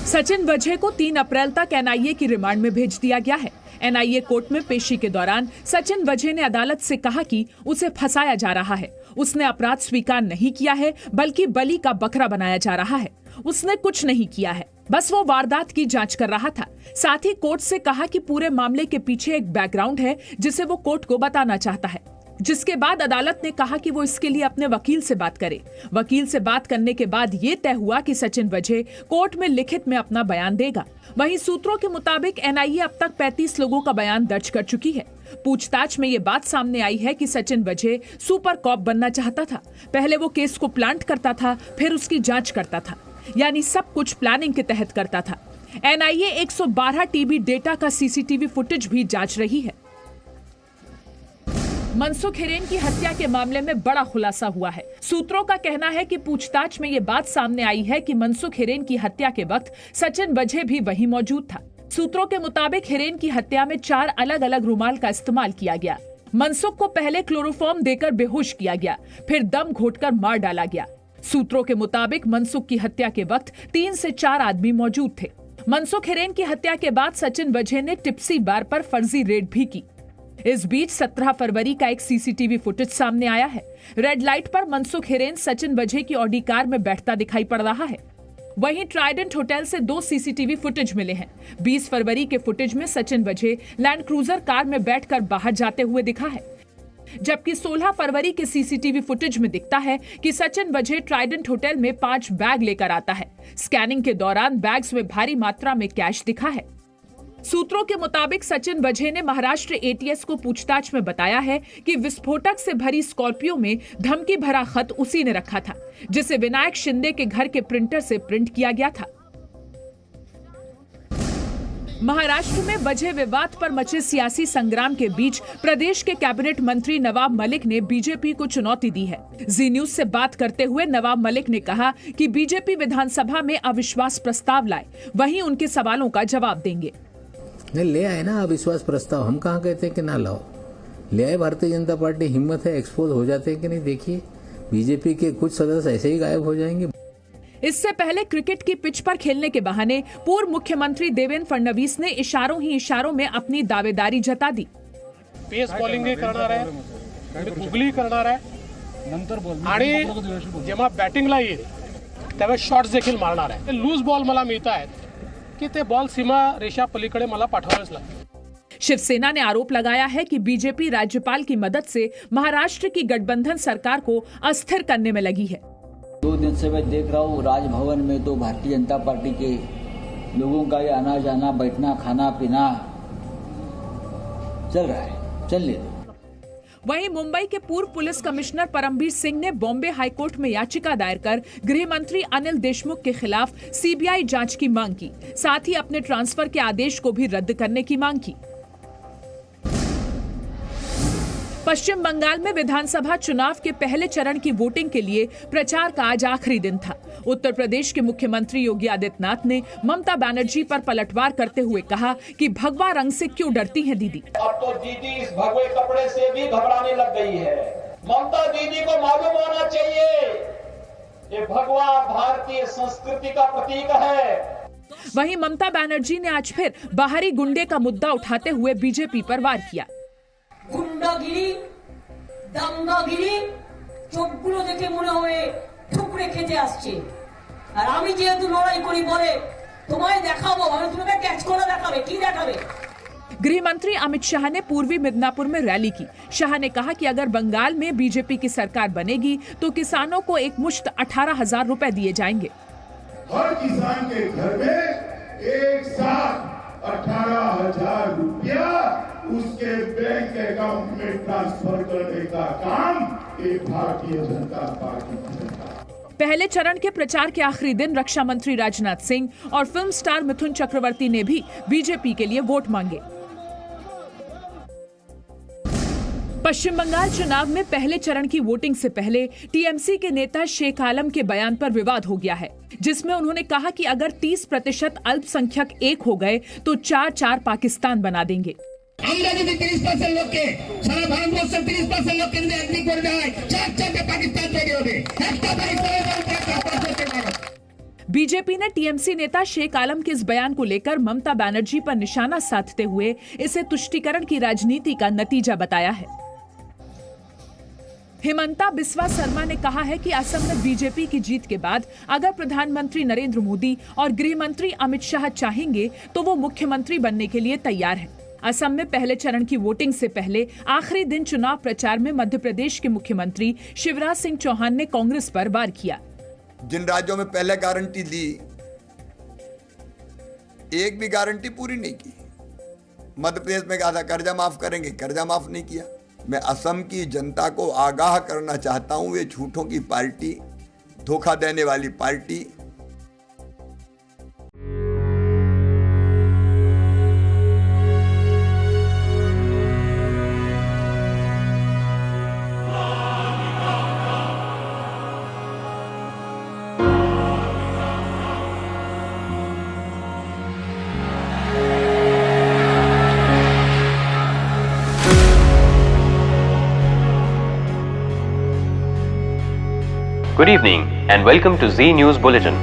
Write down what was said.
सचिन वजह को 3 अप्रैल तक एनआईए की रिमांड में भेज दिया गया है। एनआईए कोर्ट में पेशी के दौरान सचिन वजह ने अदालत से कहा कि उसे फंसाया जा रहा है। उसने अपराध स्वीकार नहीं किया है, बल्कि बलि का बकरा बनाया जा रहा है। उसने कुछ नहीं किया है, बस वो वारदात की जांच कर रहा था। साथ ही कोर्ट से कहा कि पूरे मामले के पीछे एक बैकग्राउंड है जिसे वो कोर्ट को बताना चाहता है। जिसके बाद अदालत ने कहा कि वो इसके लिए अपने वकील से बात करे। वकील से बात करने के बाद ये तय हुआ कि सचिन वजह कोर्ट में लिखित में अपना बयान देगा। वहीं सूत्रों के मुताबिक एनआईए अब तक 35 लोगों का बयान दर्ज कर चुकी है। पूछताछ में ये बात सामने आई है कि सचिन वजह सुपर कॉप बनना चाहता था। पहले वो केस को प्लांट करता था, फिर उसकी जांच करता था, यानी सब कुछ प्लानिंग के तहत करता था। एनआईए 112 टीबी डेटा का सीसीटीवी फुटेज भी जांच रही है। मनसुख हिरेन की हत्या के मामले में बड़ा खुलासा हुआ है। सूत्रों का कहना है कि पूछताछ में ये बात सामने आई है कि मनसुख हिरेन की हत्या के वक्त सचिन वजह भी वहीं मौजूद था। सूत्रों के मुताबिक हिरेन की हत्या में 4 अलग अलग रुमाल का इस्तेमाल किया गया। मनसुख को पहले क्लोरोफॉर्म देकर बेहोश किया गया, फिर दम घोटकर मार डाला गया। सूत्रों के मुताबिक मनसुख की हत्या के वक्त 3 से 4 आदमी मौजूद थे। मनसुख हिरेन की हत्या के बाद सचिन वजह ने टिप्सी बार पर फर्जी रेड भी की। इस बीच 17 फरवरी का एक सीसीटीवी फुटेज सामने आया है। रेड लाइट पर मनसुख हिरेन सचिन वजह की ऑडी कार में बैठता दिखाई पड़ रहा है। वहीं ट्राइडेंट होटल से 2 सीसीटीवी फुटेज मिले हैं। 20 फरवरी के फुटेज में सचिन वजह लैंड क्रूजर कार में बैठकर बाहर जाते हुए दिखा है, जबकि 16 फरवरी के सीसीटीवी फुटेज में दिखता है कि सचिन वजह ट्राइडेंट होटल में 5 बैग लेकर आता है। स्कैनिंग के दौरान बैग्स में भारी मात्रा में कैश दिखा है। सूत्रों के मुताबिक सचिन वजह ने महाराष्ट्र एटीएस को पूछताछ में बताया है कि विस्फोटक से भरी स्कॉर्पियो में धमकी भरा खत उसी ने रखा था, जिसे विनायक शिंदे के घर के प्रिंटर से प्रिंट किया गया था। महाराष्ट्र में वजह विवाद पर मचे सियासी संग्राम के बीच प्रदेश के कैबिनेट मंत्री नवाब मलिक ने बीजेपी को चुनौती दी है। जी न्यूज से बात करते हुए नवाब मलिक ने कहा कि बीजेपी विधानसभा में अविश्वास प्रस्ताव लाए, वहीं उनके सवालों का जवाब देंगे। ले आए ना अविश्वास प्रस्ताव, हम कहाँ कहते हैं कि ना लाओ, ले आए। भारतीय जनता पार्टी हिम्मत है, एक्सपोज हो जाते हैं कि नहीं। देखिए बीजेपी के कुछ सदस्य ऐसे ही गायब हो जाएंगे। इससे पहले क्रिकेट की पिच पर खेलने के बहाने पूर्व मुख्यमंत्री देवेंद्र फडणवीस ने इशारों ही इशारों में अपनी दावेदारी जता दी। पेस बॉलिंग करणार आहे, उगली करणार आहे, आणि जेव्हा बॅटिंगला येईल त्यावेळेस शॉट्स देखील मारणार आहे। लूज बॉल मला मिळत आहेत कि ते बॉल सीमा रेषा पलीकडे मला पाठवावेच लागते। शिवसेना ने आरोप लगाया है कि बीजेपी राज्यपाल की मदद से महाराष्ट्र की गठबंधन सरकार को अस्थिर करने में लगी है। 2 दिन से मैं देख रहा हूँ राजभवन में तो भारतीय जनता पार्टी के लोगों का ये आना जाना, बैठना, खाना पीना चल रहा है, चलने दो। वहीं मुंबई के पूर्व पुलिस कमिश्नर परमबीर सिंह ने बॉम्बे हाईकोर्ट में याचिका दायर कर गृह मंत्री अनिल देशमुख के खिलाफ सीबीआई जांच की मांग की। साथ ही अपने ट्रांसफर के आदेश को भी रद्द करने की मांग की। पश्चिम बंगाल में विधानसभा चुनाव के पहले चरण की वोटिंग के लिए प्रचार का आज आखिरी दिन था। उत्तर प्रदेश के मुख्यमंत्री योगी आदित्यनाथ ने ममता बनर्जी पर पलटवार करते हुए कहा कि भगवा रंग से क्यों डरती हैं दीदी। अब तो दीदी इस भगवे कपड़े से भी घबराने लग गई है। ममता दीदी को मालूम होना चाहिए ये भगवा भारतीय संस्कृति का प्रतीक है। वहीं ममता बनर्जी ने आज फिर बाहरी गुंडे का मुद्दा उठाते हुए बीजेपी पर वार किया। गुंडागिरी, दांगागिरी চোখগুলো দেখে মনে হয় ঠুকরে খেতে আসছে। আর আমি যেহেতু লড়াই করি বলে তোমায় দেখাবো, আমি তোমাকে ক্যাচ করে দেখাবে, কি দেখাবে। गृह मंत्री अमित शाह ने पूर्वी मिदनापुर में रैली की। शाह ने कहा कि अगर बंगाल में बीजेपी की सरकार बनेगी तो किसानों को एक मुश्त 18,000 रुपए दिए जाएंगे। हर किसान के घर में एक साथ 18,000 रुपया उसके बैंक अकाउंट में ट्रांसफर करने का काम ये भारतीय जनता पार्टी करेगा। पहले चरण के प्रचार के आखिरी दिन रक्षा मंत्री राजनाथ सिंह और फिल्म स्टार मिथुन चक्रवर्ती ने भी बीजेपी के लिए वोट मांगे। पश्चिम बंगाल चुनाव में पहले चरण की वोटिंग से पहले टीएमसी के नेता शेख आलम के बयान पर विवाद हो गया है, जिसमें उन्होंने कहा कि अगर 30% अल्पसंख्यक एक हो गए तो 4-4 पाकिस्तान बना देंगे। আমরা যদি 30% লোককে সারা ভারতবর্ষের 30% লোককে যদি এগ্রি করে দেওয়া হয় 4-4টা পাকিস্তান তৈরি হবে, একটা পাকিস্তানের बीजेपी ने टीएमसी नेता शेख आलम के इस बयान को लेकर ममता बनर्जी पर निशाना साधते हुए इसे तुष्टीकरण की राजनीति का नतीजा बताया है। हिमंता बिस्वा शर्मा ने कहा है कि असम में बीजेपी की जीत के बाद अगर प्रधानमंत्री नरेंद्र मोदी और गृह मंत्री अमित शाह चाहेंगे तो वो मुख्यमंत्री बनने के लिए तैयार हैं। असम में पहले चरण की वोटिंग से पहले आखिरी दिन चुनाव प्रचार में मध्य प्रदेश के मुख्यमंत्री शिवराज सिंह चौहान ने कांग्रेस पर वार किया। जिन राज्यों में पहले गारंटी दी, एक भी गारंटी पूरी नहीं की। मध्य प्रदेश में कहा था कर्जा माफ करेंगे, कर्जा माफ नहीं किया। मैं असम की जनता को आगाह करना चाहता हूं, ये झूठों की पार्टी, धोखा देने वाली party. Good evening and welcome to Z News Bulletin.